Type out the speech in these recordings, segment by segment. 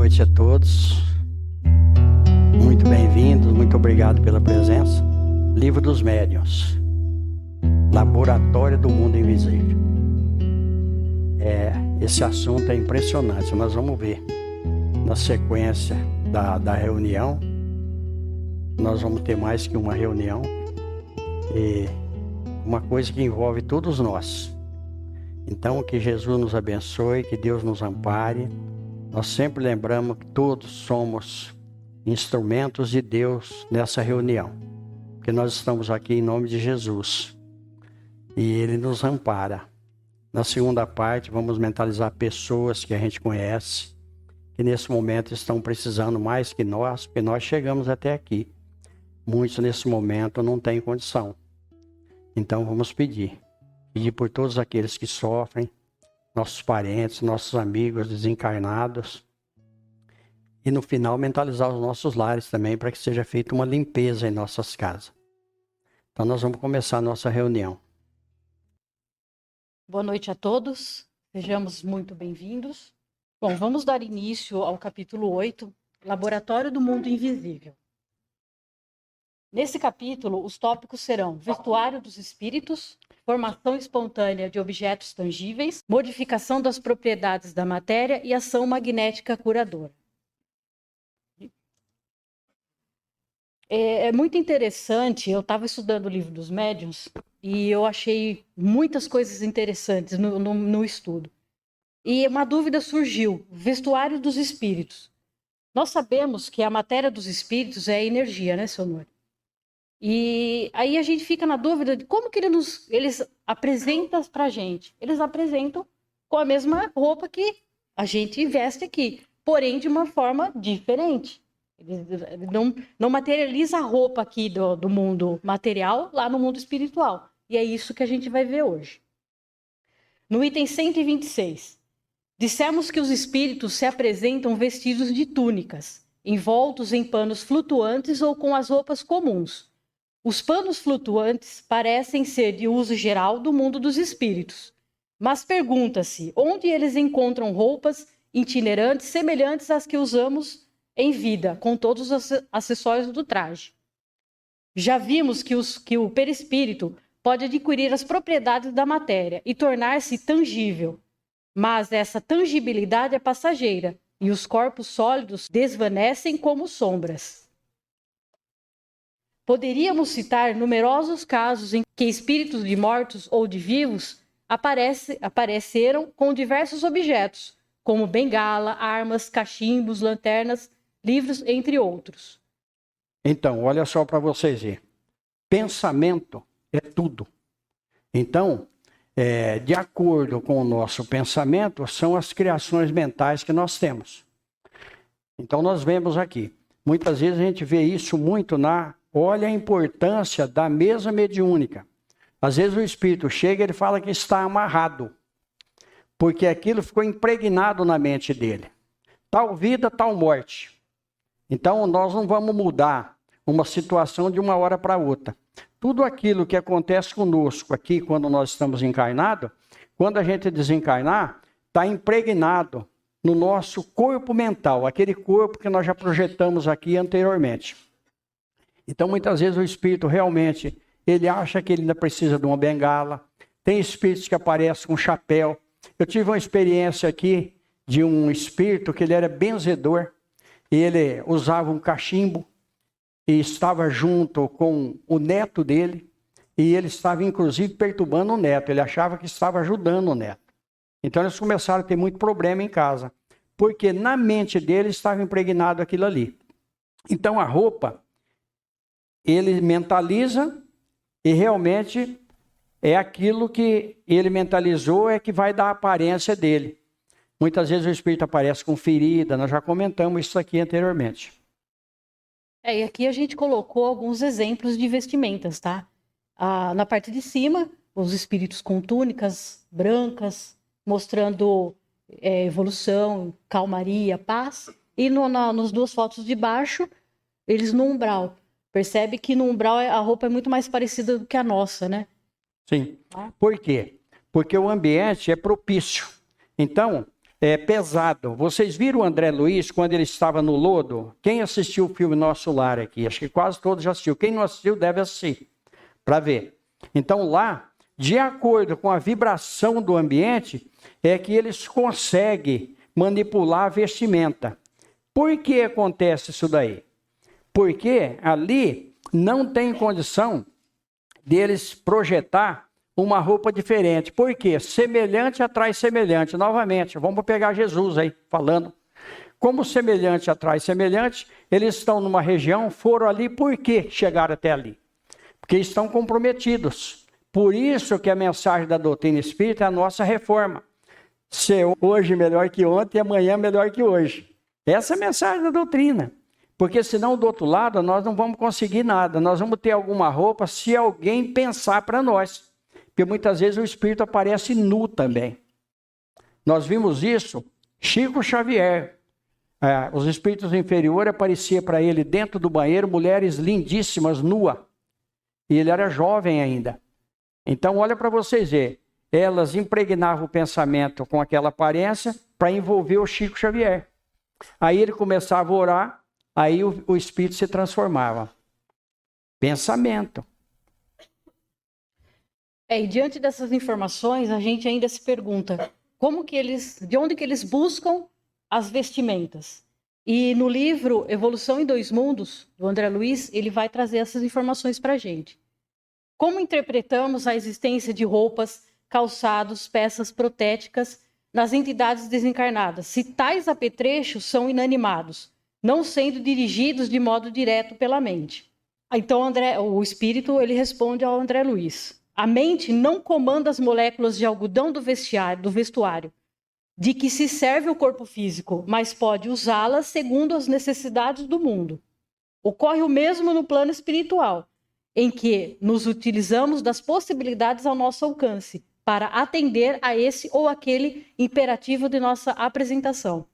noite a todos. Muito bem-vindos, muito obrigado pela presença. Livro dos Médiuns. Laboratório do Mundo Invisível. Esse assunto é impressionante. Nós vamos ver na sequência da reunião. Nós vamos ter mais que uma reunião. E uma coisa que envolve todos nós. Então, que Jesus nos abençoe, que Deus nos ampare. Nós sempre lembramos que todos somos instrumentos de Deus nessa reunião. Porque nós estamos aqui em nome de Jesus. E Ele nos ampara. Na segunda parte, vamos mentalizar pessoas que a gente conhece, que nesse momento estão precisando mais que nós, porque nós chegamos até aqui. Muitos nesse momento não têm condição. Então vamos pedir por todos aqueles que sofrem, nossos parentes, nossos amigos desencarnados. E no final mentalizar os nossos lares também, para que seja feita uma limpeza em nossas casas. Então nós vamos começar a nossa reunião. Boa noite a todos, sejamos muito bem-vindos. Bom, vamos dar início ao capítulo 8, Laboratório do Mundo Invisível. Nesse capítulo, os tópicos serão vestuário dos espíritos, formação espontânea de objetos tangíveis, modificação das propriedades da matéria e ação magnética curadora. É muito interessante, eu estava estudando o livro dos médiuns e eu achei muitas coisas interessantes no estudo. E uma dúvida surgiu, vestuário dos espíritos. Nós sabemos que a matéria dos espíritos é energia, né, seu Nori? E aí a gente fica na dúvida de como que eles apresentam para a gente. Eles apresentam com a mesma roupa que a gente veste aqui, porém de uma forma diferente. Ele não materializa a roupa aqui do mundo material lá no mundo espiritual. E é isso que a gente vai ver hoje. No item 126, dissemos que os espíritos se apresentam vestidos de túnicas, envoltos em panos flutuantes ou com as roupas comuns. Os panos flutuantes parecem ser de uso geral do mundo dos espíritos, mas pergunta-se onde eles encontram roupas itinerantes semelhantes às que usamos em vida, com todos os acessórios do traje. Já vimos que o perispírito pode adquirir as propriedades da matéria e tornar-se tangível, mas essa tangibilidade é passageira e os corpos sólidos desvanecem como sombras. Poderíamos citar numerosos casos em que espíritos de mortos ou de vivos apareceram com diversos objetos, como bengala, armas, cachimbos, lanternas, livros, entre outros. Então, olha só para vocês verem. Pensamento é tudo. Então, de acordo com o nosso pensamento, são as criações mentais que nós temos. Então, nós vemos aqui. Muitas vezes a gente vê isso muito olha a importância da mesa mediúnica. Às vezes o espírito chega e ele fala que está amarrado, porque aquilo ficou impregnado na mente dele. Tal vida, tal morte. Então nós não vamos mudar uma situação de uma hora para outra. Tudo aquilo que acontece conosco aqui quando nós estamos encarnados, quando a gente desencarnar, está impregnado no nosso corpo mental, aquele corpo que nós já projetamos aqui anteriormente. Então, muitas vezes o espírito realmente, ele acha que ele ainda precisa de uma bengala. Tem espíritos que aparecem com chapéu. Eu tive uma experiência aqui de um espírito que ele era benzedor. E ele usava um cachimbo e estava junto com o neto dele. E ele estava, inclusive, perturbando o neto. Ele achava que estava ajudando o neto. Então, eles começaram a ter muito problema em casa. Porque na mente dele estava impregnado aquilo ali. Então, a roupa, ele mentaliza e realmente é aquilo que ele mentalizou é que vai dar a aparência dele. Muitas vezes o espírito aparece com ferida, nós já comentamos isso aqui anteriormente. E aqui a gente colocou alguns exemplos de vestimentas, tá? Na parte de cima, os espíritos com túnicas brancas, mostrando evolução, calmaria, paz. E nas duas fotos de baixo, eles no umbral. Percebe que no umbral a roupa é muito mais parecida do que a nossa, né? Sim. Por quê? Porque o ambiente é propício. Então, pesado. Vocês viram o André Luiz quando ele estava no lodo? Quem assistiu o filme Nosso Lar aqui? Acho que quase todos já assistiu. Quem não assistiu deve assistir, para ver. Então lá, de acordo com a vibração do ambiente, é que eles conseguem manipular a vestimenta. Por que acontece isso daí? Porque ali não tem condição deles projetar uma roupa diferente. Por quê? Semelhante atrai semelhante. Novamente, vamos pegar Jesus aí falando. Como semelhante atrai semelhante, eles estão numa região, foram ali, por que chegaram até ali? Porque estão comprometidos. Por isso que a mensagem da doutrina espírita é a nossa reforma. Ser hoje melhor que ontem e amanhã melhor que hoje. Essa é a mensagem da doutrina. Porque senão do outro lado nós não vamos conseguir nada. Nós vamos ter alguma roupa se alguém pensar para nós. Porque muitas vezes o espírito aparece nu também. Nós vimos isso, Chico Xavier. Os espíritos inferiores apareciam para ele dentro do banheiro, mulheres lindíssimas, nuas. E ele era jovem ainda. Então olha para vocês verem. Elas impregnavam o pensamento com aquela aparência para envolver o Chico Xavier. Aí ele começava a orar, aí o espírito se transformava. Pensamento. E diante dessas informações, a gente ainda se pergunta de onde que eles buscam as vestimentas. E no livro Evolução em Dois Mundos, do André Luiz, ele vai trazer essas informações para a gente. Como interpretamos a existência de roupas, calçados, peças protéticas nas entidades desencarnadas, se tais apetrechos são inanimados, não sendo dirigidos de modo direto pela mente? Então o espírito ele responde ao André Luiz. A mente não comanda as moléculas de algodão do vestuário, de que se serve o corpo físico, mas pode usá-las segundo as necessidades do mundo. Ocorre o mesmo no plano espiritual, em que nos utilizamos das possibilidades ao nosso alcance, para atender a esse ou aquele imperativo de nossa apresentação.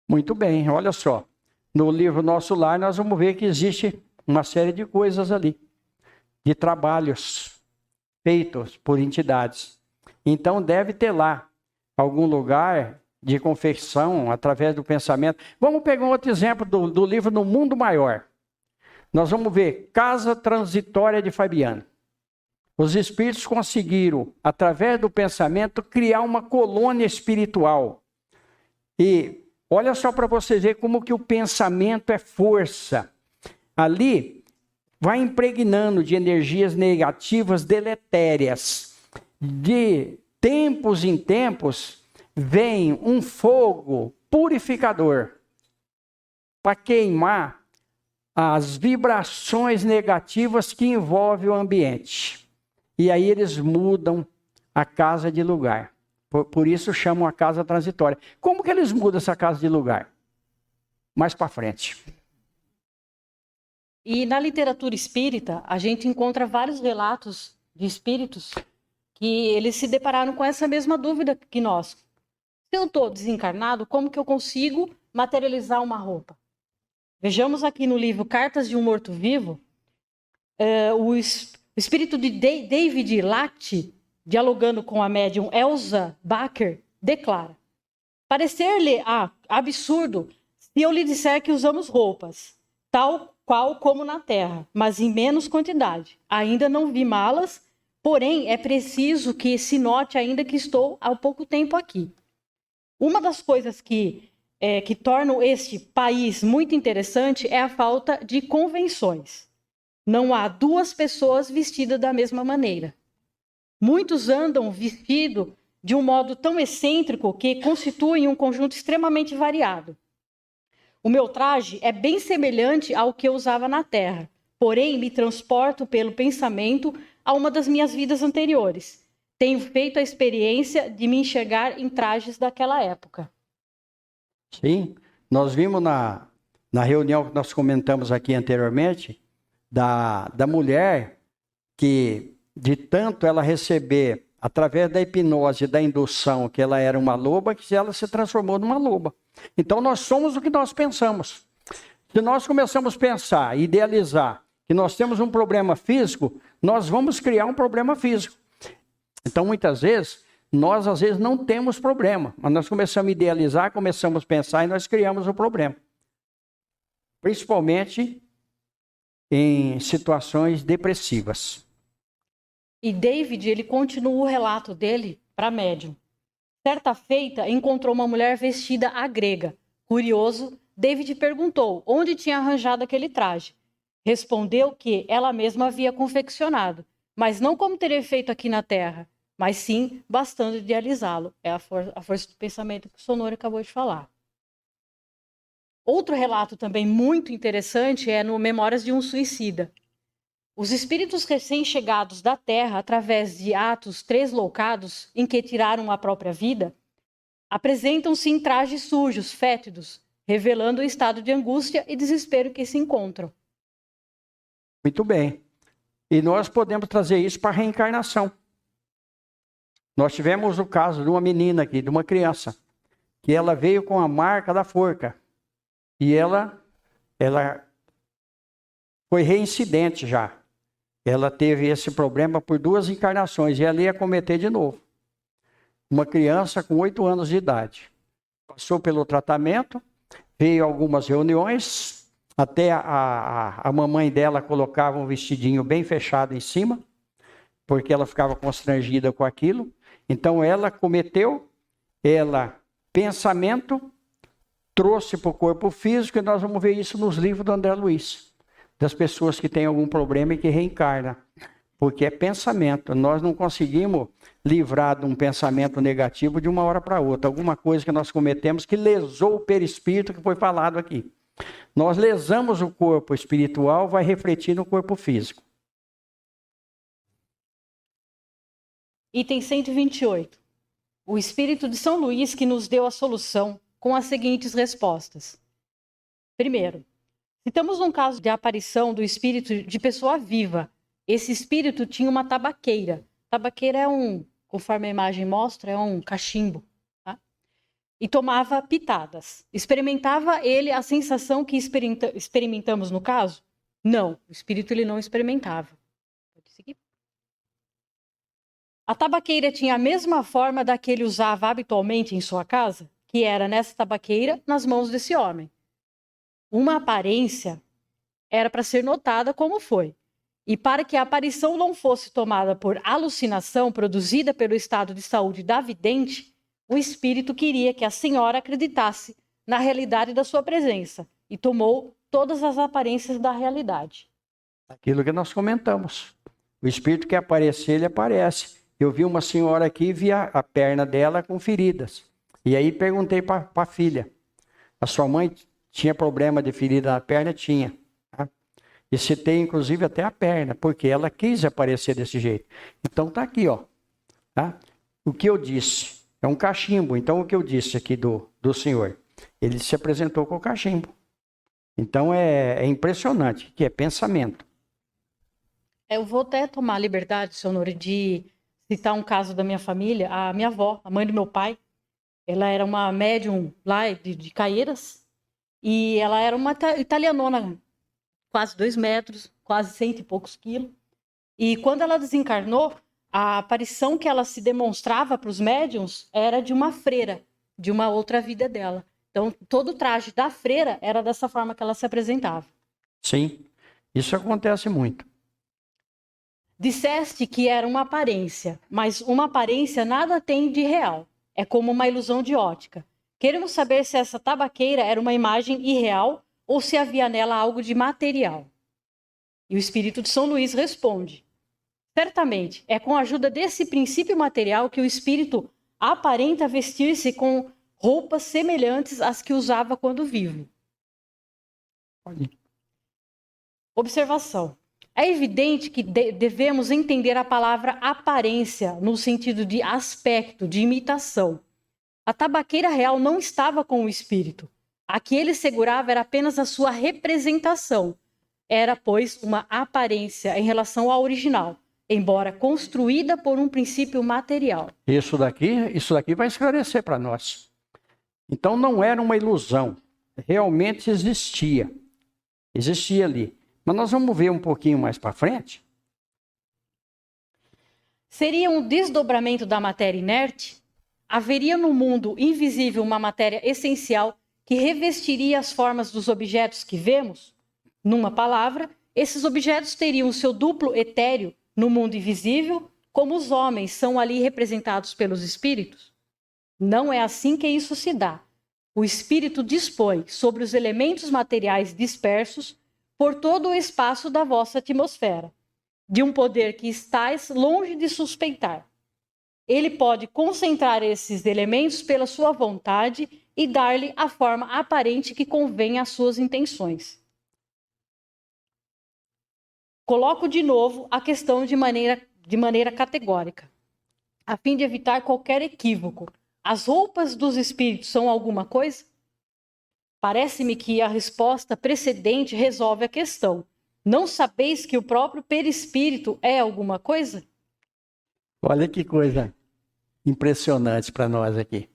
Muito bem, olha só. No livro Nosso Lar, nós vamos ver que existe uma série de coisas ali, de trabalhos feitos por entidades. Então, deve ter lá algum lugar de confecção através do pensamento. Vamos pegar um outro exemplo do livro No Mundo Maior. Nós vamos ver Casa Transitória de Fabiano. Os espíritos conseguiram, através do pensamento, criar uma colônia espiritual. E olha só para vocês verem como que o pensamento é força. Ali vai impregnando de energias negativas deletérias. De tempos em tempos, vem um fogo purificador para queimar as vibrações negativas que envolvem o ambiente. E aí eles mudam a casa de lugar. Por isso chamam a casa transitória. Como que eles mudam essa casa de lugar? Mais para frente. E na literatura espírita, a gente encontra vários relatos de espíritos que eles se depararam com essa mesma dúvida que nós. Se eu estou desencarnado, como que eu consigo materializar uma roupa? Vejamos aqui no livro Cartas de um Morto-Vivo, o espírito de David Latt, dialogando com a médium Elsa Bacher, declara: parecer-lhe absurdo se eu lhe disser que usamos roupas, tal qual como na terra, mas em menos quantidade. Ainda não vi malas, porém é preciso que se note ainda que estou há pouco tempo aqui. Uma das coisas que tornam este país muito interessante é a falta de convenções. Não há duas pessoas vestidas da mesma maneira. Muitos andam vestidos de um modo tão excêntrico que constituem um conjunto extremamente variado. O meu traje é bem semelhante ao que eu usava na Terra, porém me transporto pelo pensamento a uma das minhas vidas anteriores. Tenho feito a experiência de me enxergar em trajes daquela época. Sim, nós vimos na reunião que nós comentamos aqui anteriormente, da mulher que, de tanto ela receber, através da hipnose, da indução, que ela era uma loba, que ela se transformou numa loba. Então, nós somos o que nós pensamos. Se nós começamos a pensar, idealizar, que nós temos um problema físico, nós vamos criar um problema físico. Então, muitas vezes, nós às vezes não temos problema, mas nós começamos a idealizar, começamos a pensar e nós criamos o problema. Principalmente em situações depressivas. E David, ele continua o relato dele para médium. Certa feita, encontrou uma mulher vestida à grega. Curioso, David perguntou onde tinha arranjado aquele traje. Respondeu que ela mesma havia confeccionado, mas não como teria feito aqui na Terra, mas sim bastando idealizá-lo. É a força do pensamento que o Sonoro acabou de falar. Outro relato também muito interessante é no Memórias de um Suicida. Os espíritos recém-chegados da Terra, através de atos tresloucados em que tiraram a própria vida, apresentam-se em trajes sujos, fétidos, revelando o estado de angústia e desespero que se encontram. Muito bem. E nós podemos trazer isso para a reencarnação. Nós tivemos o caso de uma menina aqui, de uma criança, que ela veio com a marca da forca. E ela foi reincidente já. Ela teve esse problema por 2 encarnações e ela ia cometer de novo. Uma criança com 8 anos de idade. Passou pelo tratamento, veio a algumas reuniões, até a mamãe dela colocava um vestidinho bem fechado em cima, porque ela ficava constrangida com aquilo. Então ela cometeu, pensamento, trouxe para o corpo físico, e nós vamos ver isso nos livros do André Luiz, das pessoas que têm algum problema e que reencarnam, porque é pensamento. Nós não conseguimos livrar de um pensamento negativo de uma hora para outra, alguma coisa que nós cometemos que lesou o perispírito, que foi falado aqui. Nós lesamos o corpo espiritual, vai refletir no corpo físico. Item 128. O Espírito de São Luís que nos deu a solução com as seguintes respostas. Primeiro, citamos um caso de aparição do espírito de pessoa viva. Esse espírito tinha uma tabaqueira. Tabaqueira é conforme a imagem mostra, é um cachimbo. Tá? E tomava pitadas. Experimentava ele a sensação que experimentamos no caso? Não, o espírito ele não experimentava. Pode seguir. A tabaqueira tinha a mesma forma da que ele usava habitualmente em sua casa, que era nessa tabaqueira, nas mãos desse homem. Uma aparência era para ser notada como foi. E para que a aparição não fosse tomada por alucinação produzida pelo estado de saúde da vidente, o espírito queria que a senhora acreditasse na realidade da sua presença e tomou todas as aparências da realidade. Aquilo que nós comentamos. O espírito quer aparecer, ele aparece. Eu vi uma senhora aqui e vi a perna dela com feridas. E aí perguntei para a filha, a sua mãe tinha problema de ferida na perna? Tinha. Tá? E citei inclusive até a perna, porque ela quis aparecer desse jeito. Então tá aqui, ó. Tá? O que eu disse é um cachimbo. Então o que eu disse aqui do senhor, ele se apresentou com o cachimbo. Então é impressionante, que é pensamento. Eu vou até tomar a liberdade, senhor, de citar um caso da minha família. A minha avó, a mãe do meu pai, ela era uma médium lá de Caieiras, e ela era uma italianona, quase 2 metros, quase 100 e poucos quilos. E quando ela desencarnou, a aparição que ela se demonstrava para os médiums era de uma freira, de uma outra vida dela. Então, todo o traje da freira era dessa forma que ela se apresentava. Sim, isso acontece muito. Disseste que era uma aparência, mas uma aparência nada tem de real. É como uma ilusão de ótica. Queremos saber se essa tabaqueira era uma imagem irreal ou se havia nela algo de material. E o Espírito de São Luís responde: certamente, é com a ajuda desse princípio material que o Espírito aparenta vestir-se com roupas semelhantes às que usava quando vivo. Observação. É evidente que devemos entender a palavra aparência no sentido de aspecto, de imitação. A tabaqueira real não estava com o espírito. A que ele segurava era apenas a sua representação. Era, pois, uma aparência em relação ao original, embora construída por um princípio material. Isso daqui vai esclarecer para nós. Então não era uma ilusão, realmente existia. Existia ali. Mas nós vamos ver um pouquinho mais para frente. Seria um desdobramento da matéria inerte? Haveria no mundo invisível uma matéria essencial que revestiria as formas dos objetos que vemos? Numa palavra, esses objetos teriam seu duplo etéreo no mundo invisível, como os homens são ali representados pelos espíritos? Não é assim que isso se dá. O espírito dispõe sobre os elementos materiais dispersos por todo o espaço da vossa atmosfera, de um poder que estáis longe de suspeitar. Ele pode concentrar esses elementos pela sua vontade e dar-lhe a forma aparente que convém às suas intenções. Coloco de novo a questão de maneira categórica, a fim de evitar qualquer equívoco. As roupas dos espíritos são alguma coisa? Parece-me que a resposta precedente resolve a questão. Não sabeis que o próprio perispírito é alguma coisa? Olha que coisa impressionante para nós aqui.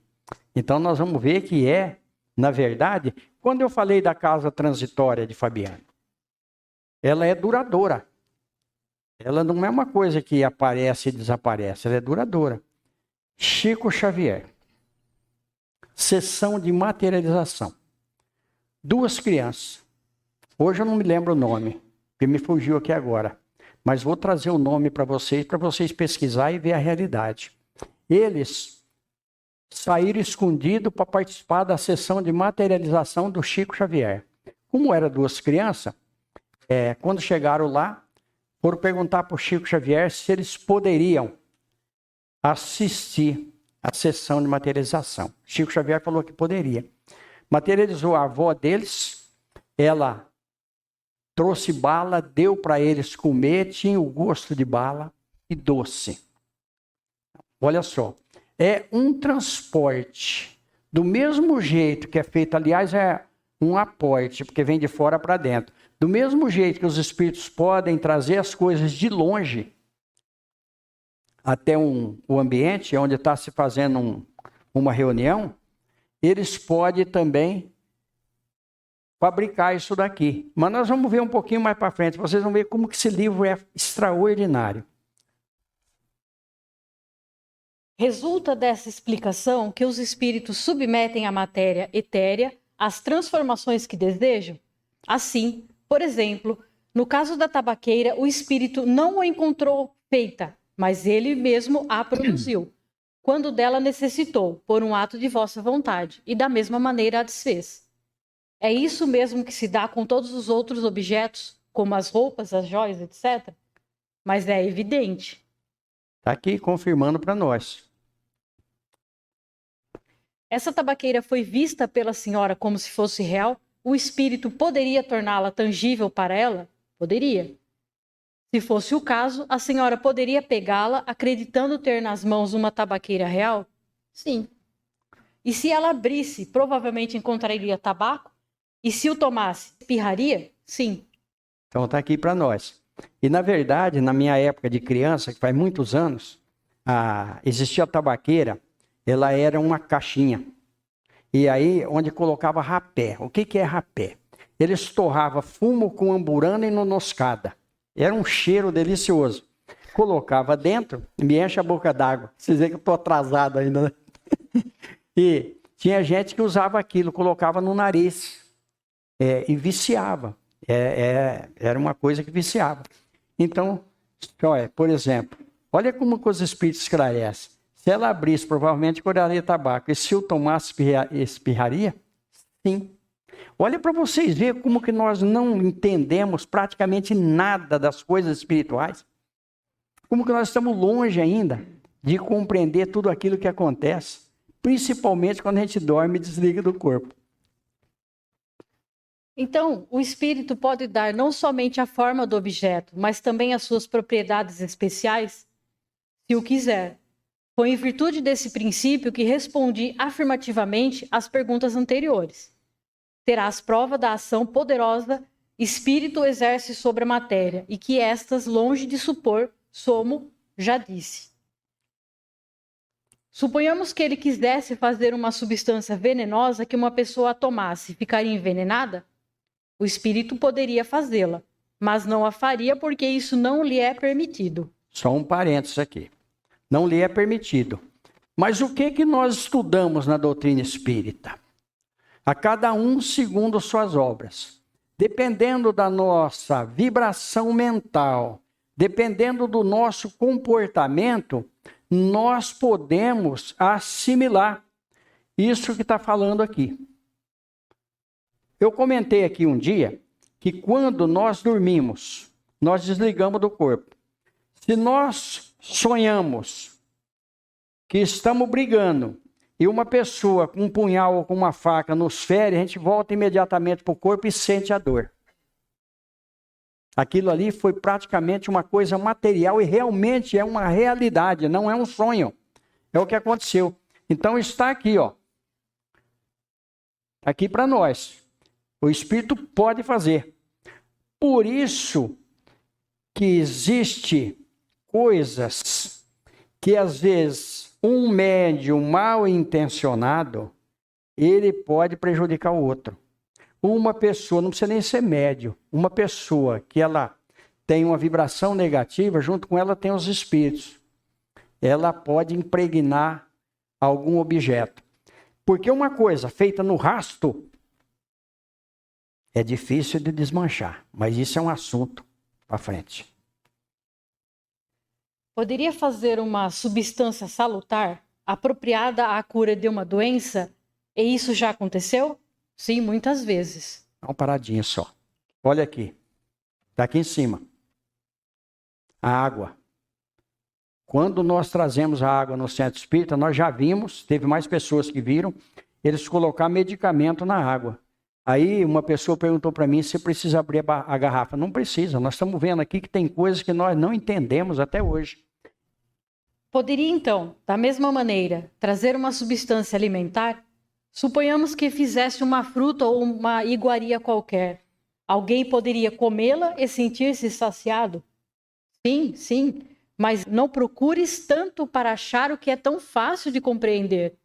Então nós vamos ver que na verdade, quando eu falei da casa transitória de Fabiano, ela é duradoura. Ela não é uma coisa que aparece e desaparece, ela é duradoura. Chico Xavier, sessão de materialização. 2 crianças. Hoje eu não me lembro o nome, porque me fugiu aqui agora. Mas vou trazer o nome para vocês pesquisar e ver a realidade. Eles saíram escondidos para participar da sessão de materialização do Chico Xavier. Como eram 2 crianças, quando chegaram lá, foram perguntar para o Chico Xavier se eles poderiam assistir à sessão de materialização. Chico Xavier falou que poderia. Materializou a avó deles, ela trouxe bala, deu para eles comer, tinha o gosto de bala e doce. Olha só, é um transporte. Do mesmo jeito que é feito, aliás, é um aporte, porque vem de fora para dentro. Do mesmo jeito que os espíritos podem trazer as coisas de longe até o ambiente onde está se fazendo uma reunião, eles podem também fabricar isso daqui. Mas nós vamos ver um pouquinho mais para frente. Vocês vão ver como que esse livro é extraordinário. Resulta dessa explicação que os espíritos submetem a matéria etérea às transformações que desejam? Assim, por exemplo, no caso da tabaqueira, o espírito não a encontrou feita, mas ele mesmo a produziu, quando dela necessitou, por um ato de vossa vontade, e da mesma maneira a desfez. É isso mesmo que se dá com todos os outros objetos, como as roupas, as joias, etc. Mas é evidente. Está aqui confirmando para nós. Essa tabaqueira foi vista pela senhora como se fosse real? O espírito poderia torná-la tangível para ela? Poderia. Se fosse o caso, a senhora poderia pegá-la acreditando ter nas mãos uma tabaqueira real? Sim. E se ela abrisse, provavelmente encontraria tabaco? E se o tomasse, espirraria? Sim. Então está aqui para nós. E na verdade, na minha época de criança, que faz muitos anos, existia a tabaqueira, ela era uma caixinha. E aí, onde colocava rapé. O que é rapé? Eles torravam fumo com amburana e nonoscada. Era um cheiro delicioso. Colocava dentro, me enche a boca d'água. Vocês veem que eu estou atrasado ainda, né? E tinha gente que usava aquilo, colocava no nariz. E viciava. Era uma coisa que viciava. Então, por exemplo, olha como que os espíritos esclarecem. Se ela abrisse, provavelmente coraria tabaco. E se o tomasse, espirraria? Sim. Olha para vocês verem como que nós não entendemos praticamente nada das coisas espirituais. Como que nós estamos longe ainda de compreender tudo aquilo que acontece. Principalmente quando a gente dorme e desliga do corpo. Então, o espírito pode dar não somente a forma do objeto, mas também as suas propriedades especiais, se o quiser. Foi em virtude desse princípio que respondi afirmativamente às perguntas anteriores. Terás prova da ação poderosa espírito exerce sobre a matéria, e que estas, longe de supor, somo, já disse. Suponhamos que ele quisesse fazer uma substância venenosa que uma pessoa a tomasse, ficaria envenenada? O espírito poderia fazê-la, mas não a faria porque isso não lhe é permitido. Só um parênteses aqui. Não lhe é permitido. Mas o que nós estudamos na doutrina espírita? A cada um segundo suas obras. Dependendo da nossa vibração mental, dependendo do nosso comportamento, nós podemos assimilar isso que está falando aqui. Eu comentei aqui um dia que quando nós dormimos, nós desligamos do corpo. Se nós sonhamos que estamos brigando e uma pessoa com um punhal ou com uma faca nos fere, a gente volta imediatamente para o corpo e sente a dor. Aquilo ali foi praticamente uma coisa material e realmente é uma realidade, não é um sonho. É o que aconteceu. Então está aqui, ó. Aqui para nós. O Espírito pode fazer. Por isso que existe coisas que às vezes um médium mal intencionado, ele pode prejudicar o outro. Uma pessoa, não precisa nem ser médium, uma pessoa que ela tem uma vibração negativa, junto com ela tem os espíritos. Ela pode impregnar algum objeto. Porque uma coisa feita no rasto é difícil de desmanchar, mas isso é um assunto para frente. Poderia fazer uma substância salutar apropriada à cura de uma doença? E isso já aconteceu? Sim, muitas vezes. Dá uma paradinha só. Olha aqui. Está aqui em cima. A água. Quando nós trazemos a água no centro espírita, nós já vimos, teve mais pessoas que viram, eles colocar medicamento na água. Aí uma pessoa perguntou para mim se precisa abrir a garrafa. Não precisa, nós estamos vendo aqui que tem coisas que nós não entendemos até hoje. Poderia, então, da mesma maneira, trazer uma substância alimentar? Suponhamos que fizesse uma fruta ou uma iguaria qualquer. Alguém poderia comê-la e sentir-se saciado? Sim, sim, mas não procures tanto para achar o que é tão fácil de compreender.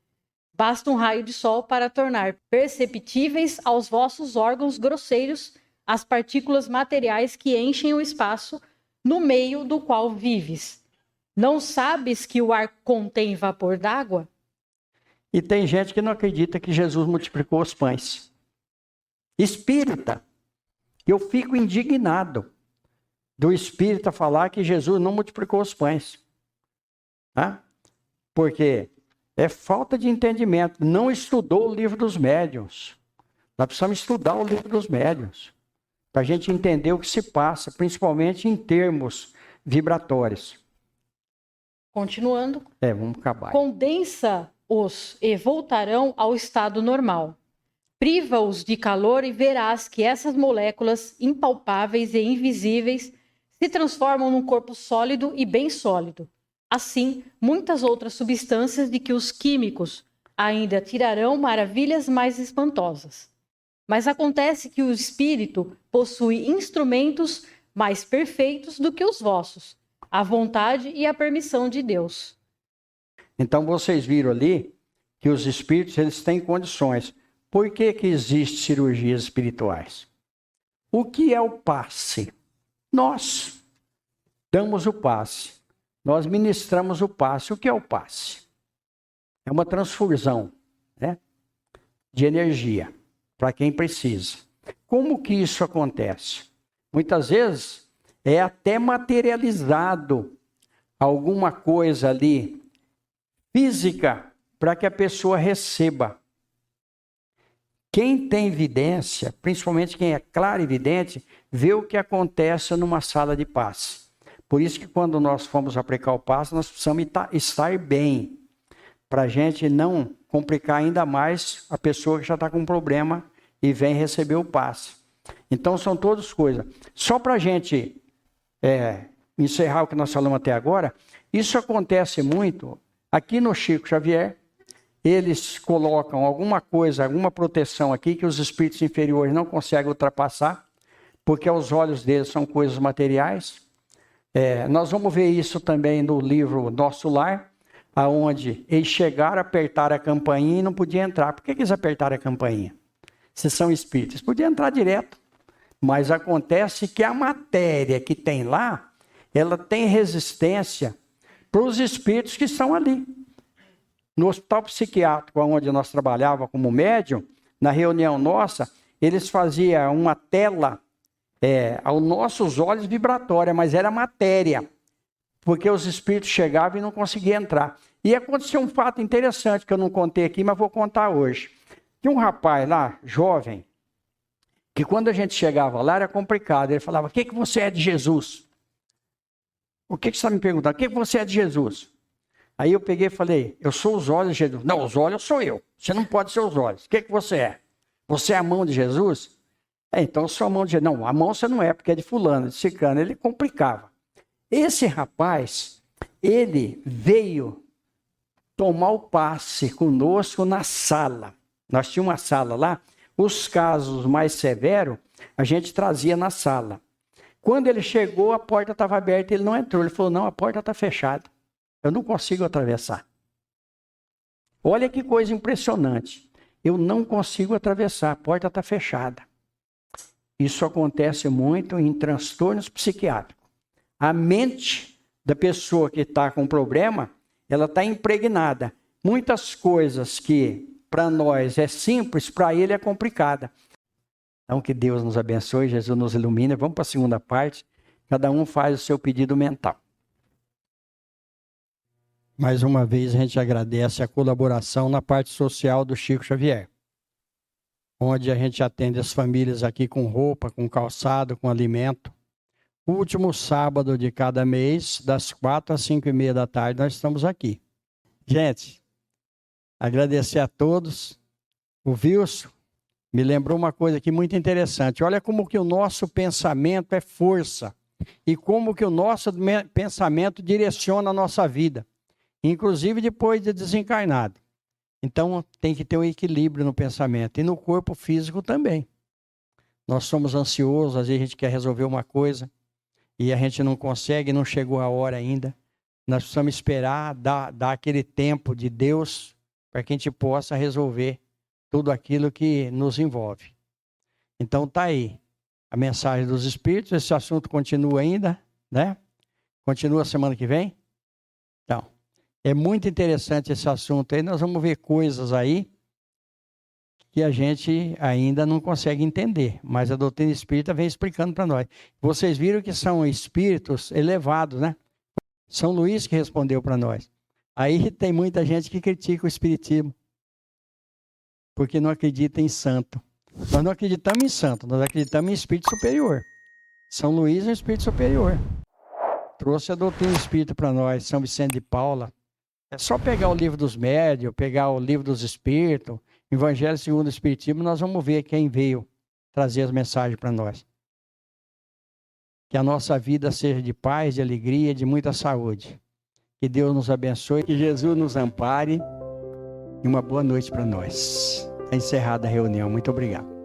Basta um raio de sol para tornar perceptíveis aos vossos órgãos grosseiros as partículas materiais que enchem o espaço no meio do qual vives. Não sabes que o ar contém vapor d'água? E tem gente que não acredita que Jesus multiplicou os pães. Espírita, eu fico indignado do espírita falar que Jesus não multiplicou os pães. Tá? Porque é falta de entendimento. Não estudou o livro dos médiuns. Nós precisamos estudar o livro dos médiuns para a gente entender o que se passa, principalmente em termos vibratórios. Continuando. Vamos acabar. Condensa-os e voltarão ao estado normal. Priva-os de calor e verás que essas moléculas impalpáveis e invisíveis se transformam num corpo sólido e bem sólido. Assim, muitas outras substâncias de que os químicos ainda tirarão maravilhas mais espantosas. Mas acontece que o espírito possui instrumentos mais perfeitos do que os vossos, a vontade e a permissão de Deus. Então vocês viram ali que os espíritos eles têm condições. Por que existem cirurgias espirituais? O que é o passe? Nós damos o passe. Nós ministramos o passe. O que é o passe? É uma transfusão, né, de energia para quem precisa. Como que isso acontece? Muitas vezes é até materializado alguma coisa ali física para que a pessoa receba. Quem tem evidência, principalmente quem é clarividente, vê o que acontece numa sala de passe. Por isso que quando nós fomos aplicar o passe, nós precisamos estar bem, para a gente não complicar ainda mais a pessoa que já está com um problema e vem receber o passe. Então são todas coisas. Só para a gente encerrar o que nós falamos até agora, isso acontece muito aqui no Chico Xavier. Eles colocam alguma coisa, alguma proteção aqui que os espíritos inferiores não conseguem ultrapassar, porque aos olhos deles são coisas materiais. Nós vamos ver isso também no livro Nosso Lar, aonde eles chegaram, apertaram a campainha e não podiam entrar. Por que eles apertaram a campainha? Se são espíritos, eles podiam entrar direto. Mas acontece que a matéria que tem lá, ela tem resistência para os espíritos que estão ali. No hospital psiquiátrico, onde nós trabalhávamos como médium, na reunião nossa, eles faziam uma tela aos nossos olhos vibratória, mas era matéria, porque os espíritos chegavam e não conseguiam entrar. E aconteceu um fato interessante que eu não contei aqui, mas vou contar hoje. Tinha um rapaz lá, jovem, que quando a gente chegava lá era complicado. Ele falava, o que você é de Jesus? O que você está me perguntando? O que você é de Jesus? Aí eu peguei e falei, eu sou os olhos de Jesus. Não, os olhos sou eu. Você não pode ser os olhos. O que você é? Você é a mão de Jesus? Então eu sou a mão de Jesus. Não, a mão você não é, porque é de fulano, de ciclano. Ele complicava. Esse rapaz, ele veio tomar o passe conosco na sala. Nós tínhamos uma sala lá. Os casos mais severos, a gente trazia na sala. Quando ele chegou, a porta estava aberta, ele não entrou. Ele falou, não, a porta está fechada. Eu não consigo atravessar. Olha que coisa impressionante. Eu não consigo atravessar, a porta está fechada. Isso acontece muito em transtornos psiquiátricos. A mente da pessoa que está com problema, ela está impregnada. Muitas coisas que para nós é simples, para ele é complicada. Então que Deus nos abençoe, Jesus nos ilumine. Vamos para a segunda parte. Cada um faz o seu pedido mental. Mais uma vez a gente agradece a colaboração na parte social do Chico Xavier, onde a gente atende as famílias aqui com roupa, com calçado, com alimento. Último sábado de cada mês, das 4 às 5h30 da tarde, nós estamos aqui. Gente, agradecer a todos. O Wilson me lembrou uma coisa aqui muito interessante. Olha como que o nosso pensamento é força e como que o nosso pensamento direciona a nossa vida, inclusive depois de desencarnado. Então tem que ter um equilíbrio no pensamento e no corpo físico também. Nós somos ansiosos, às vezes a gente quer resolver uma coisa e a gente não consegue, não chegou a hora ainda. Nós precisamos esperar, dar aquele tempo de Deus para que a gente possa resolver tudo aquilo que nos envolve. Então tá aí a mensagem dos Espíritos. Esse assunto continua ainda, né? Continua semana que vem. Então, é muito interessante esse assunto aí. Nós vamos ver coisas aí que a gente ainda não consegue entender, mas a doutrina espírita vem explicando para nós. Vocês viram que são espíritos elevados, né? São Luís que respondeu para nós. Aí tem muita gente que critica o espiritismo, porque não acredita em santo. Nós não acreditamos em santo, nós acreditamos em espírito superior. São Luís é um espírito superior. Trouxe a doutrina espírita para nós, São Vicente de Paula. É só pegar o livro dos médiuns, pegar o livro dos espíritos, Evangelho segundo o Espiritismo, nós vamos ver quem veio trazer as mensagens para nós. Que a nossa vida seja de paz, de alegria, de muita saúde. Que Deus nos abençoe, que Jesus nos ampare. E uma boa noite para nós. Está encerrada a reunião. Muito obrigado.